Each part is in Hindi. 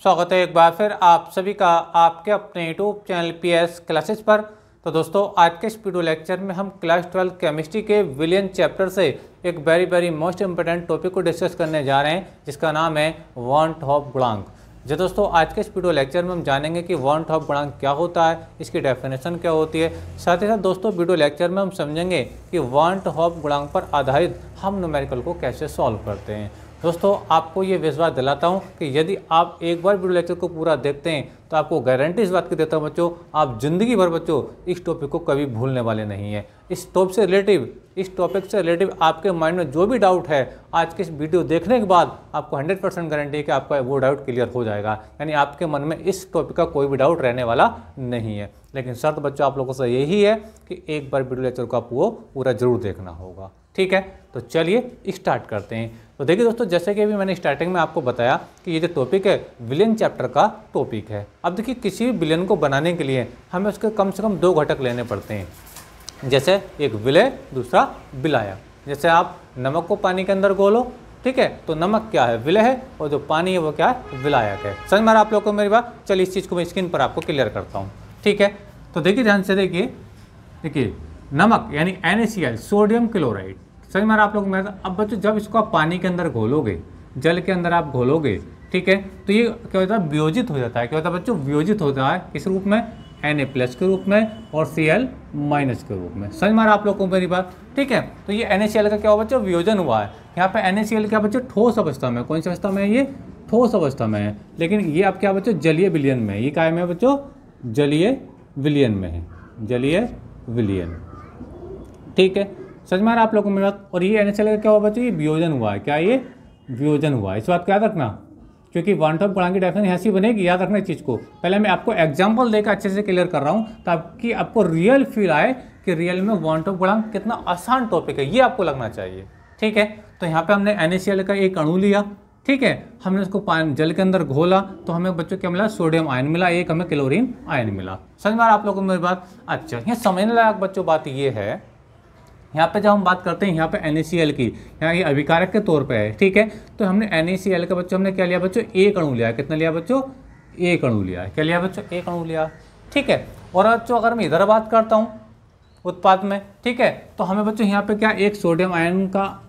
स्वागत है एक बार फिर आप सभी का आपके अपने यूट्यूब चैनल पीएस क्लासेस पर। तो दोस्तों आज के इस वीडियो लेक्चर में हम क्लास 12 केमिस्ट्री के विलियन चैप्टर से एक वेरी मोस्ट इंपोर्टेंट टॉपिक को डिस्कस करने जा रहे हैं जिसका नाम है वॉन हॉफ गुणांक। जी दोस्तों आज के इस वीडियो लेक्चर में हम जानेंगे कि वॉन हॉफ गुणांक क्या होता है, इसकी डेफिनेशन क्या होती है। साथ ही साथ दोस्तों वीडियो लेक्चर में हम समझेंगे कि वॉन हॉफ गुणांक पर आधारित हम न्यूमेरिकल को कैसे सॉल्व करते हैं। दोस्तों आपको ये विश्वास दिलाता हूँ कि यदि आप एक बार वीडियो लेक्चर को पूरा देखते हैं तो आपको गारंटी इस बात की देता हूँ बच्चों, आप जिंदगी भर बच्चों इस टॉपिक को कभी भूलने वाले नहीं हैं। इस टॉपिक से रिलेटिव आपके माइंड में जो भी डाउट है आज के इस वीडियो देखने के बाद आपको 100% गारंटी है कि आपका वो डाउट क्लियर हो जाएगा। यानी आपके मन में इस टॉपिक का कोई भी डाउट रहने वाला नहीं है। लेकिन शर्त बच्चों आप लोगों से यही है कि एक बार वीडियो लेक्चर को आपको पूरा जरूर देखना होगा। ठीक है, तो चलिए स्टार्ट करते हैं। तो देखिए दोस्तों जैसे कि अभी मैंने स्टार्टिंग में आपको बताया कि ये जो टॉपिक है विलियन चैप्टर का टॉपिक है। अब देखिए किसी भी विलियन को बनाने के लिए हमें उसके कम से कम 2 घटक लेने पड़ते हैं। जैसे एक विलय, दूसरा विलायक। जैसे आप नमक को पानी के अंदर घोलो, ठीक है, तो नमक क्या है, विलय है, और जो पानी है वो क्या है, विलायक है। समझ में आ रहा आप लोगों को मेरी बात। चलिए इस चीज़ को मैं स्क्रीन पर आपको क्लियर करता हूँ। ठीक है, तो देखिए ध्यान से देखिए नमक यानी NaCl सोडियम क्लोराइड। समझ में आ रहा आप लोग मेरा। अब बच्चों जब इसको आप पानी के अंदर घोलोगे, जल के अंदर आप घोलोगे, ठीक है, तो ये क्या होता है, वियोजित हो जाता है। क्या होता है बच्चों, वियोजित होता है किस रूप में, Na+ के रूप में और Cl- के रूप में। समझ में आ रहा आप लोग को मेरी बात। ठीक है, तो ये NaCl का क्या हुआ बच्चों, वियोजन हुआ है। यहाँ पे NaCl क्या बच्चों, ठोस अवस्था में। कौन सी अवस्था में है, ये ठोस अवस्था में है। लेकिन ये अब क्या बच्चों, जलीय विलयन में है। ये काय में है बच्चों, जलीय विलयन में है, जलीय विलयन। ठीक है, समझ में आ रहा आप लोगों को मेरा। और ये NaCl का क्या हुआ बच्चों, ये वियोजन हुआ है। क्या ये वियोजन हुआ है, इस बात को याद रखना, क्योंकि वॉन हॉफ गुणांक की डेफिनेशन ऐसी बनेगी, याद रखना इस चीज़ को। पहले मैं आपको एग्जांपल देकर अच्छे से क्लियर कर रहा हूँ ताकि आपको रियल फील आए कि रियल में वॉन हॉफ गुणांक कितना आसान टॉपिक है, ये आपको लगना चाहिए। ठीक है, तो यहाँ पे हमने NaCl का एक अणु लिया, ठीक है, हमने उसको पानी जल के अंदर घोला तो हमें बच्चों क्या मिला, सोडियम आयन मिला, एक हमें क्लोरीन आयन मिला। समझ में आ रहा आप लोगों को मेरी बात। अच्छा, यहाँ समझने लायक बच्चों बात ये है, यहाँ पे जब हम बात करते हैं यहाँ पे NaCl की, यहाँ ये अभिकारक के तौर पे है। ठीक है, तो हमने NaCl का बच्चों हमने क्या लिया बच्चों, एक अणु लिया है। कितना लिया बच्चों, एक अणु लिया है। क्या लिया बच्चों, एक अणु लिया। ठीक है, और बच्चों अगर मैं इधर बात करता हूँ उत्पाद में, ठीक है, तो हमें बच्चों यहाँ पे क्या, एक सोडियम आयन का,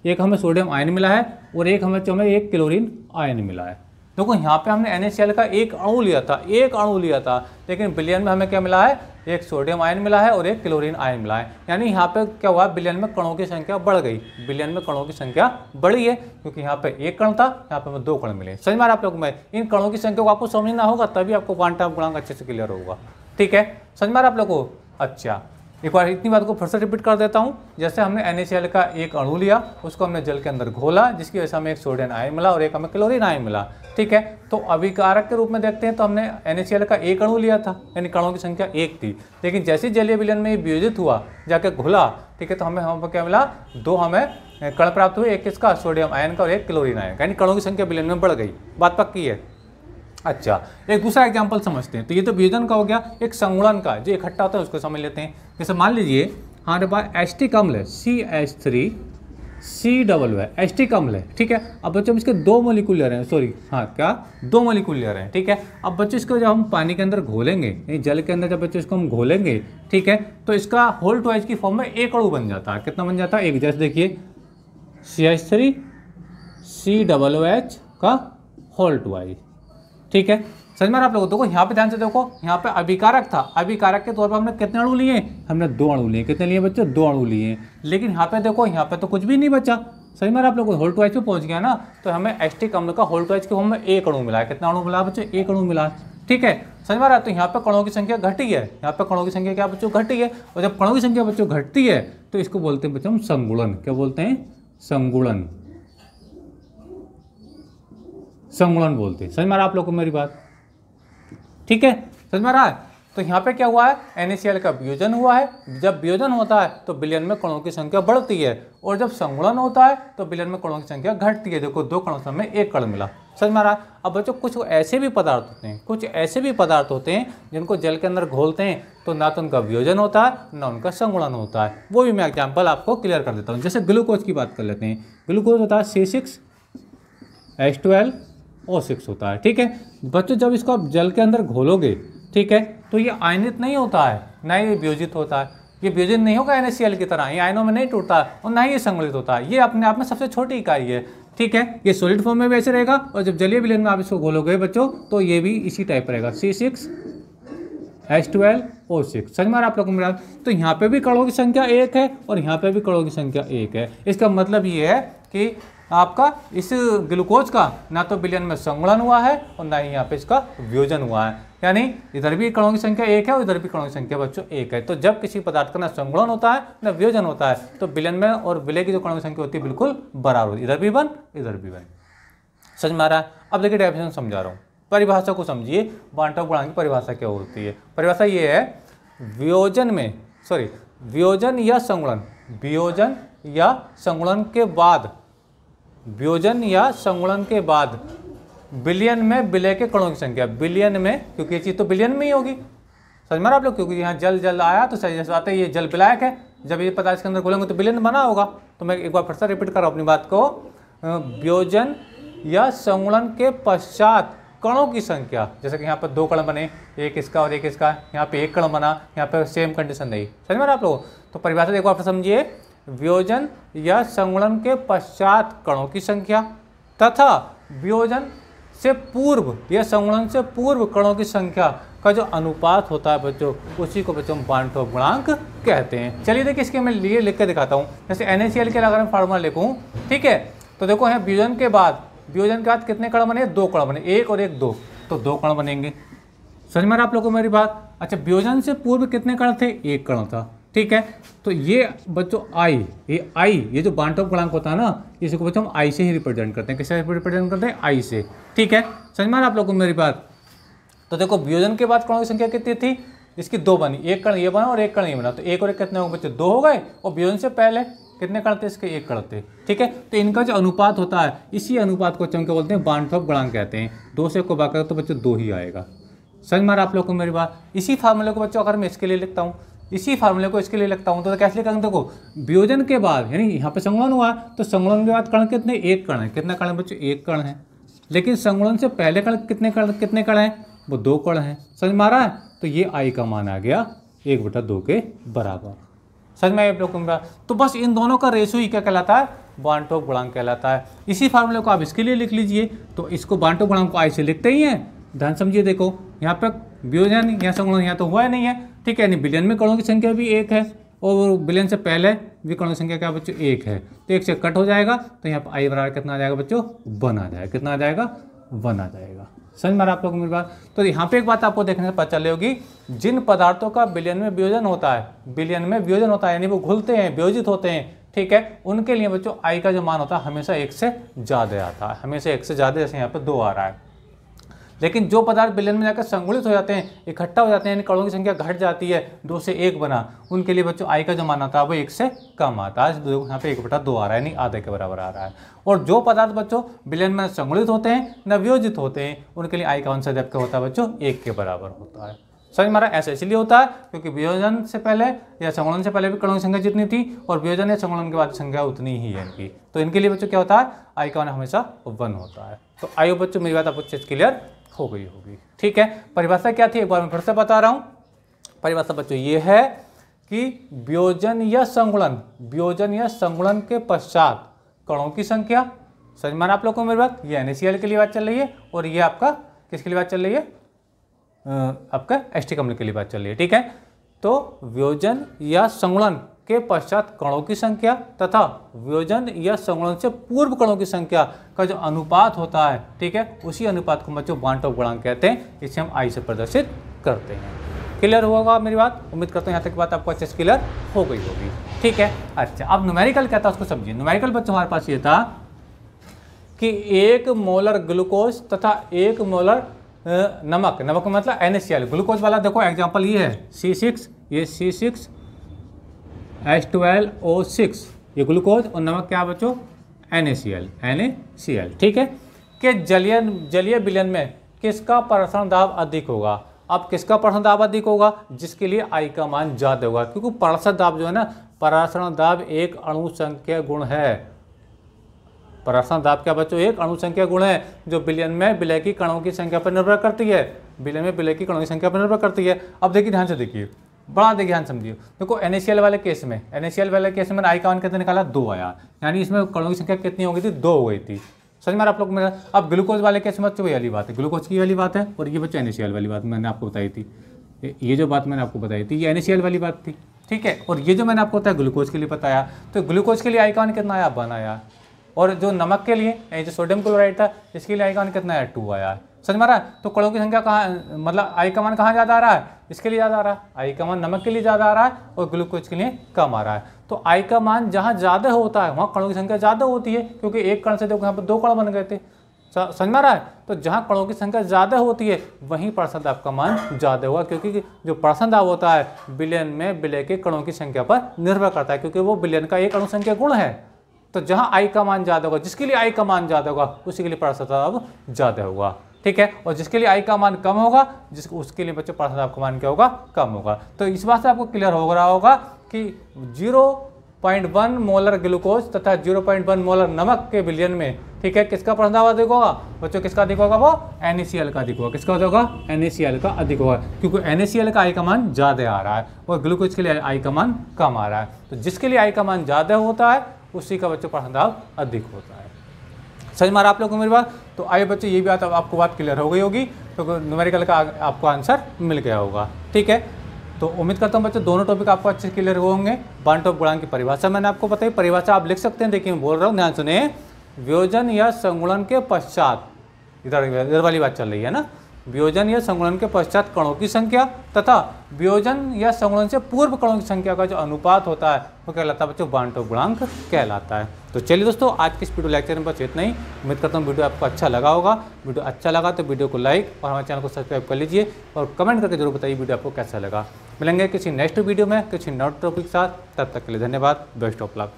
एक हमें सोडियम आयन मिला है और एक हमें एक क्लोरीन आयन मिला है। देखो यहाँ पे हमने NaCl का एक अणु लिया था, लेकिन विलयन में हमें क्या मिला है, एक सोडियम आयन मिला है और एक क्लोरीन आयन मिला है। यानी यहाँ पे क्या हुआ, विलयन में कणों की संख्या बढ़ गई, विलयन में कणों की संख्या बढ़ी है, क्योंकि यहाँ पे एक कण था, यहाँ पे हमें 2 कण मिले। समझ में आ रहा आप लोग में। इन कणों की संख्या को आपको समझना होगा तभी आपको वॉन हॉफ गुणांक अच्छे से क्लियर होगा। ठीक है, समझ में आ रहा आप लोग को। अच्छा, एक बार इतनी बात को फिर से रिपीट कर देता हूँ। जैसे हमने NaCl का एक अणु लिया, उसको हमने जल के अंदर घोला, जिसकी वजह से हमें एक सोडियम आयन मिला और एक हमें क्लोरीन आयन मिला। ठीक है, तो अभिकारक के रूप में देखते हैं तो हमने NaCl का एक अणु लिया था, यानी कणों की संख्या 1 थी। लेकिन जैसे जलीय विलयन में ये वियोजित हुआ, जाके घुला, ठीक है, तो हमें क्या मिला, 2 हमें कण प्राप्त हुए, एक किसका, सोडियम आयन का और एक क्लोरीन आयन का, यानी कणों की संख्या विलयन में बढ़ गई। बात पक्की है। अच्छा, एक दूसरा एग्जाम्पल समझते हैं। तो ये तो वियोजन का हो गया, एक संगुणन का जो इकट्ठा होता है उसको समझ लेते हैं। जैसे मान लीजिए हमारे पास एसिटिक अम्ल है CH3COO है, एसिटिक अम्ल है। ठीक है, अब बच्चों इसके 2 मोलिकुलर हैं, क्या 2 मोलिकुलर हैं। ठीक है, अब बच्चों इसको जब हम पानी के अंदर घोलेंगे, जल के अंदर जब बच्चों इसको हम घोलेंगे, ठीक है, तो इसका होल ट्वाइस की फॉर्म में एक अणु बन जाता है। कितना बन जाता है, एक। जैसे देखिए CH3COOH का होल ट्वाइस। ठीक है, समझ में आ रहा आप लोगों को। देखो यहाँ पे ध्यान से देखो, यहाँ पे अभिकारक था, अभिकारक के तौर पर हमने कितने अणु लिए, हमने 2 अणु लिए। कितने लिए बच्चों, 2 अणु लिए। लेकिन यहाँ पे देखो, यहाँ पे तो कुछ भी नहीं बचा। समझ में आ रहा आप लोगों को, होल ट्वाइस पे पहुंच गया ना, तो हमें एसिटिक अम्ल का होल ट्वाइस के फॉर्म में एक अणु मिला है। कितना अणु मिला बच्चों, एक अणु मिला। ठीक है, समझ में आ रहा। तो यहाँ पे कणों की संख्या घटी है, यहाँ पे कणों की संख्या क्या बच्चों, घटी है। और जब कणों की संख्या बच्चों घटती है तो इसको बोलते हैं बच्चों हम संगुणन। क्या बोलते हैं, संगुणन, संगुणन बोलते हैं। समझ में आ रहा आप लोग को मेरी बात। ठीक है, समझ में आ रहा है। तो यहाँ पे क्या हुआ है, NaCl का वियोजन हुआ है। जब वियोजन होता है तो विलयन में कणों की संख्या बढ़ती है, और जब संगुणन होता है तो विलयन में कणों की संख्या घटती है। देखो 2 कणों से हमें 1 कण मिला। समझ में आ रहा है। अब बच्चों कुछ ऐसे भी पदार्थ होते हैं, जिनको जल के अंदर घोलते हैं तो ना तो उनका वियोजन होता है ना उनका संगुणन होता है। वो भी मैं एग्जाम्पल आपको क्लियर कर देता हूँ। जैसे ग्लूकोज की बात कर लेते हैं। ग्लूकोज होता है C6H12 O6 होता है। ठीक है बच्चों, जब इसको आप जल के अंदर घोलोगे, ठीक है, तो ये आयनित नहीं होता है, ना ये वियोजित होता है। ये वियोजित नहीं होगा NaCl की तरह, ये आयनों में नहीं टूटता है और ना ही ये संगलित होता है। ये अपने आप में सबसे छोटी इकाई है। ठीक है, ये सॉलिड फॉर्म में भी ऐसे रहेगा और जब जलीय विलयन में आप इसको घोलोगे बच्चों तो ये भी इसी टाइप रहेगा, C6H12O6। समझ में आ रहा है आप लोगों को मेरा? तो यहाँ पे भी कणों की संख्या 1 है और यहाँ पे भी कणों की संख्या 1 है। इसका मतलब ये है कि आपका इस ग्लूकोज का ना तो विलयन में संगुणन हुआ है और ना ही यहाँ पे इसका वियोजन हुआ है, यानी इधर भी कणों की संख्या 1 है और इधर भी कणों की संख्या बच्चों 1 है। तो जब किसी पदार्थ का ना संगुणन होता है ना वियोजन होता है तो विलयन में और विलय की जो कणों की संख्या होती है बिल्कुल बराबर होती है, इधर भी 1 इधर भी 1। समझ में आ रहा है? अब देखिए डेफिनेशन समझा रहा हूँ, परिभाषा को समझिए। बांटव गुणांक की परिभाषा क्या होती है? परिभाषा ये है, वियोजन या संगुणन, वियोजन या संगुणन के बाद विलयन में विलय के कणों की संख्या, विलयन में, क्योंकि ये चीज तो विलयन में ही होगी। समझ में आ रहा है आप लोग? क्योंकि यहाँ जल आया तो सही जैसे बात है, ये जल विलायक है, जब ये पदार्थ के अंदर घोलेंगे तो विलयन बना होगा। तो मैं एक बार फिर से रिपीट कर रहा हूँ अपनी बात को, वियोजन या संगुणन के पश्चात कणों की संख्या, जैसे कि यहाँ पर 2 कण बने, एक इसका और एक इसका, यहाँ पे 1 कण बना, यहाँ पे सेम कंडीशन नहीं। समझ में आ रहा आप लोग? तो परिभाषा एक बार फिर समझिए, वियोजन या संगुणन के पश्चात कणों की संख्या तथा वियोजन से पूर्व या संगुणन से पूर्व कणों की संख्या का जो अनुपात होता है बच्चों, उसी को बच्चों बांटव गुणांक कहते हैं। चलिए देखिए, इसके मैं लिए लिख के दिखाता हूँ। जैसे NaCl के अगर मैं फार्मूला लिखूँ, ठीक है, तो देखो यहाँ वियोजन के बाद कितने कण बने? 2 कण बने, 1 और 1 2, तो 2 कण बनेंगे। समझ में आ रहा आप लोगों को मेरी बात? अच्छा, वियोजन से पूर्व कितने कण थे? 1 कण था। ठीक है, तो ये बच्चों ये जो बांटव गुणांक होता है ना, इसी को बच्चों हम I से ही रिप्रेजेंट करते हैं। किससे रिप्रेजेंट करते हैं? I से। ठीक है, समझ में आ रहा आप लोगों को मेरी बात? तो देखो, वियोजन के बाद कणों की संख्या कितनी थी? इसकी 2 बनी, 1 कण ये बना और 1 कण ये बना, तो 1 और 1 कितने हो गए बच्चों? 2 हो गए। और वियोजन से पहले कितने कण थे? इसके 1 कण थे। ठीक है, तो इनका जो अनुपात होता है, इसी अनुपात को हम क्या बोलते हैं? बांटव गुणांक कहते हैं। 2 से को बाकर तो बच्चों 2 ही आएगा। समझ में आ रहा आप लोग को मेरी बात? इसी फार्मूले को बच्चों अगर मैं इसके लिए लिखता हूँ, इसी फार्मूले को इसके लिए लिखता हूँ, तो कैसे लिखेंगे? देखो, वियोजन के बाद यानी यहाँ पे संगुणन हुआ, तो संगुणन के बाद कण कितने? 1 कण है। कितना कण है बच्चों? 1 कण है। लेकिन संगुणन से पहले कण कितने कण हैं? वो 2 कण हैं। समझ में आ रहा है? तो ये I का मान आ गया 1/2 के बराबर। समझ में आप लोग को? तो बस इन दोनों का रेशियो ही क्या कहलाता है? बांटव गुणांक कहलाता है। इसी फार्मूले को आप इसके लिए लिख लीजिए। तो इसको बांटव गुणांक को I से लिखते ही हैं। ध्यान समझिए, देखो यहाँ पे वियोजन या संगुणन यहाँ तो हुआ नहीं है। ठीक है, यानी विलयन में कणों की संख्या भी 1 है और विलयन से पहले भी कणों की संख्या क्या बच्चों? 1 है। तो 1 से कट हो जाएगा, तो यहाँ पर I बराबर कितना आ जाएगा बच्चों? 1 आ जाएगा। कितना आ जाएगा? 1 आ जाएगा। समझ में आ रहा आप लोगों को मेरी बात? तो यहाँ पे एक बात आपको देखने से पता चली होगी, जिन पदार्थों का विलयन में वियोजन होता है, यानी वो घुलते हैं, वियोजित होते हैं, ठीक है, उनके लिए बच्चों I का जो मान होता है हमेशा 1 से ज़्यादा आता है, हमेशा 1 से ज़्यादा। जैसे यहाँ पे 2 आ रहा है। लेकिन जो पदार्थ विलयन में जाकर संगुणित हो जाते हैं, इकट्ठा हो जाते हैं, यानी कणों की संख्या घट जाती है, 2 से 1 बना, उनके लिए बच्चों I का जो मान आता है वो 1 से कम आता है। यहाँ पे 1/2 आ रहा है, यानी आधे के बराबर आ रहा है। और जो पदार्थ बच्चों विलयन में संगुणित होते हैं न वियोजित होते हैं, उनके लिए I का मान सदैव क्या होता है बच्चों? 1 के बराबर होता है। समझ में आ रहा है? ऐसा इसलिए होता है क्योंकि वियोजन से पहले या संगुणन से पहले भी कणों की संख्या जितनी थी और वियोजन या संगुणन के बाद संख्या उतनी ही है इनकी। तो इनके लिए बच्चों क्या होता है? I का मान हमेशा 1 होता है। तो आइए बच्चों, मेरी बात आपको अच्छे से क्लियर हो गई होगी। ठीक है, परिभाषा क्या थी एक बार मैं फिर से बता रहा हूं। परिभाषा बच्चों ये है कि वियोजन या संगुणन के पश्चात कणों की संख्या। समझ में आप लोगों को मेरी बात? ये NaCl के लिए बात चल रही है और ये आपका किसके लिए बात चल रही है? आपका Ht अम्ल के लिए बात चल रही है। ठीक है, तो वियोजन या संगुणन के पश्चात कणों की संख्या तथा वियोजन या संगुणन से पूर्व कणों की संख्या का जो अनुपात होता है, ठीक है, उसी अनुपात को बच्चों बांटव गुणांक कहते हैं। इसे हम I से प्रदर्शित करते हैं। क्लियर होगा मेरी बात? उम्मीद करता हूँ यहाँ तक की बात आपको अच्छे से क्लियर हो गई होगी। ठीक है, अच्छा, अब न्यूमेरिकल क्या था उसको समझिए। न्यूमेरिकल बच्चों हमारे पास ये था कि 1 मोलर ग्लूकोज तथा 1 मोलर नमक का मतलब NaCl, ग्लूकोज वाला देखो एग्जाम्पल ये है C6, ये C6H12O6, ये ग्लूकोज, और नमक क्या बच्चों? NaCl। ठीक है, कि जलीय विलयन में किसका परासरण दाब अधिक होगा? अब किसका परासरण दाब अधिक होगा? जिसके लिए I का मान ज्यादा होगा, क्योंकि परासरण दाब जो है ना, परासरण दाब एक अणु संख्या गुण है। प्रसारण दाब क्या बच्चों, एक अणु संख्या गुण है जो बिलियन में विलय की कणों की संख्या पर निर्भर करती है, बिलियन में विलय की कणों की संख्या पर निर्भर करती है। अब देखिए ध्यान से देखिए, बड़ा देखिए ध्यान समझिए। देखो NaCl वाले केस में, NaCl वाले केस में I का मान कितना निकाला, 2 आया, यानी इसमें कणों की संख्या कितनी हो गई थी, 2 हो गई थी। समझ में आप लोग मेरा। अब ग्लूकोज वाले केस में बच्चों वही वाली बात है, ग्लूकोज की वाली बात है, और ये बच्चों NaCl वाली बात मैंने आपको बताई थी। ये जो बात मैंने आपको बताई थी ये NaCl वाली बात थी, ठीक है। और ये जो मैंने आपको बताया ग्लूकोज के लिए बताया, तो ग्लूकोज के लिए I का मान कितना आया, 1 आया। और जो नमक के लिए, जो सोडियम क्लोराइड था, इसके लिए I का मान कितना आया, 2 आया। समझ में आ रहा है। तो कणों की संख्या कहाँ, मतलब I का मान कहाँ ज़्यादा आ रहा है, इसके लिए ज़्यादा आ रहा है। I का मान नमक के लिए ज़्यादा आ रहा है और ग्लूकोज के लिए कम आ रहा है। तो I का मान जहाँ ज़्यादा होता है वहाँ कणों की संख्या ज़्यादा होती है, क्योंकि एक कण से देखो यहाँ पर 2 कण बन गए थे। समझ में आ रहा है। तो जहाँ कणों की संख्या ज़्यादा होती है वहीं प्रसारण दाब का मान ज़्यादा होगा, क्योंकि जो प्रसारण दाब होता है बिलियन में विलय के कणों की संख्या पर निर्भर करता है, क्योंकि वो बिलियन का एक अणु संख्या गुण है। तो जहाँ I का मान ज़्यादा होगा, जिसके लिए I का मान ज़्यादा होगा उसी के लिए प्रसारण दाब ज़्यादा होगा, ठीक है। और जिसके लिए I का मान कम होगा, उसके लिए बच्चों प्रसारण दाब का मान क्या होगा, कम होगा। तो इस बात से आपको क्लियर हो रहा होगा कि 0.1 मोलर ग्लूकोज तथा 0.1 मोलर नमक के बिलियन में, ठीक है, किसका प्रसारण दाब अधिक होगा बच्चों, किसका अधिक होगा, वो NaCl का अधिक होगा। किसका अधिक होगा, NaCl का अधिक होगा, क्योंकि NaCl का I का मान ज़्यादा आ रहा है और ग्लूकोज के लिए I का मान कम आ रहा है। तो जिसके लिए I का मान ज़्यादा होता है उसी का बच्चों प्रसारण दाब अधिक होता है। समझ में आ रहा आप लोगों को मेरी बात। तो आइए बच्चों ये बात आपको बात क्लियर हो गई होगी, तो न्यूमेरिकल का आपको आंसर मिल गया होगा, ठीक है। तो उम्मीद करता हूँ बच्चों दोनों टॉपिक आपको अच्छे से क्लियर होंगे। बांटोप गुणांक की परिभाषा मैंने आपको बताई, परिभाषा आप लिख सकते हैं। देखिए मैं बोल रहा हूँ, ध्यान सुनिए। वियोजन या संगुणन के पश्चात, इधर वाली बात चल रही है ना, वियोजन या संगुणन के पश्चात कणों की संख्या तथा वियोजन या संगुणन से पूर्व कणों की संख्या का जो अनुपात होता है वो कहलाता है बच्चों बांटोप गुणांक कहलाता है। तो चलिए दोस्तों आज के इस वीडियो लेक्चर में बस इतना ही। उम्मीद करता हूँ वीडियो आपको अच्छा लगा होगा। वीडियो अच्छा लगा तो वीडियो को लाइक और हमारे चैनल को सब्सक्राइब कर लीजिए और कमेंट करके जरूर बताइए वीडियो आपको कैसा लगा। मिलेंगे किसी नेक्स्ट वीडियो में किसी नए टॉपिक के साथ, तब तक के लिए धन्यवाद। Best of luck.